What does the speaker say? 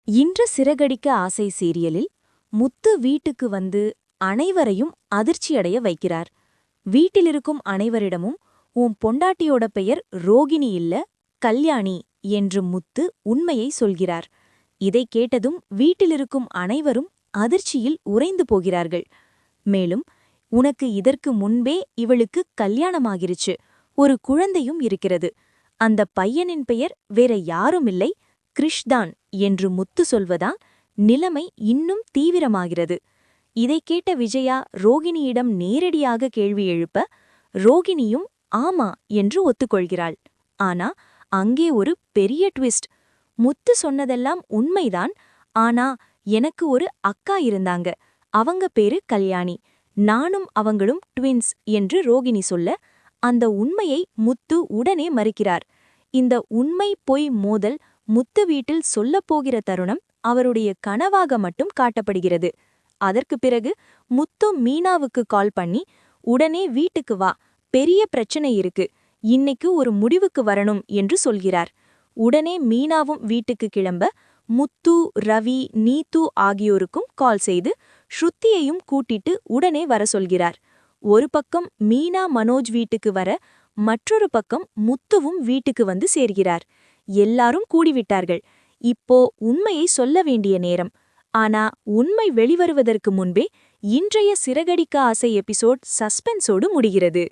இன்று சிறகடிக்க ஆசை சீரியலில் முத்து வீட்டுக்கு வந்து அனைவரையும் அதிர்ச்சியடைய வைக்கிறார். வீட்டிலிருக்கும் அனைவரிடமும் உன் பொண்டாட்டியோட பெயர் ரோகிணி இல்ல கல்யாணி என்று முத்து உண்மையை சொல்கிறார். இதை கேட்டதும் வீட்டிலிருக்கும் அனைவரும் அதிர்ச்சியில் உறைந்து போகிறார்கள். மேலும் உனக்கு இதற்கு முன்பே இவளுக்கு கல்யாணமாகிருச்சு, ஒரு குழந்தையும் இருக்கிறது, அந்த பையனின் பெயர் வேற யாருமில்லை கிருஷ்தான் என்று முத்து சொல்வதால் நிலைமை இன்னும் தீவிரமாகிறது. இதை கேட்ட விஜயா ரோகிணியிடம் நேரடியாக கேள்வி எழுப்ப ரோகிணியும் ஆமா என்று ஒத்துக்கொள்கிறாள். ஆனா அங்கே ஒரு பெரிய ட்விஸ்ட். முத்து சொன்னதெல்லாம் உண்மைதான், ஆனா எனக்கு ஒரு அக்கா இருந்தாங்க, அவங்க பேரு கல்யாணி, நானும் அவங்களும் ட்வின்ஸ் என்று ரோகிணி சொல்ல அந்த உண்மையை முத்து உடனே மறுக்கிறார். இந்த உண்மை பொய் மோதல் முத்து வீட்டில் சொல்லப்போகிற தருணம் அவருடைய கனவாக மட்டும் காட்டப்படுகிறது. அதற்கு பிறகு முத்து மீனாவுக்கு கால் பண்ணி உடனே வீட்டுக்கு வா, பெரிய பிரச்சனை இருக்கு, இன்னைக்கு ஒரு முடிவுக்கு வரணும் என்று சொல்கிறார். உடனே மீனாவும் வீட்டுக்கு கிளம்ப முத்து, ரவி, நீத்து ஆகியோருக்கும் கால் செய்து ஸ்ருத்தியையும் கூட்டிட்டு உடனே வர சொல்கிறார். ஒரு பக்கம் மீனா மனோஜ் வீட்டுக்கு வர, மற்றொரு பக்கம் முத்துவும் வீட்டுக்கு வந்து சேர்கிறார். எல்லாரும் கூடிவிட்டார்கள். இப்போ உண்மையை சொல்ல வேண்டிய நேரம். ஆனா உண்மை வெளிவருவதற்கு முன்பே இன்றைய சிறகடிக்க ஆசை எபிசோட் சஸ்பென்ஸோடு முடிகிறது.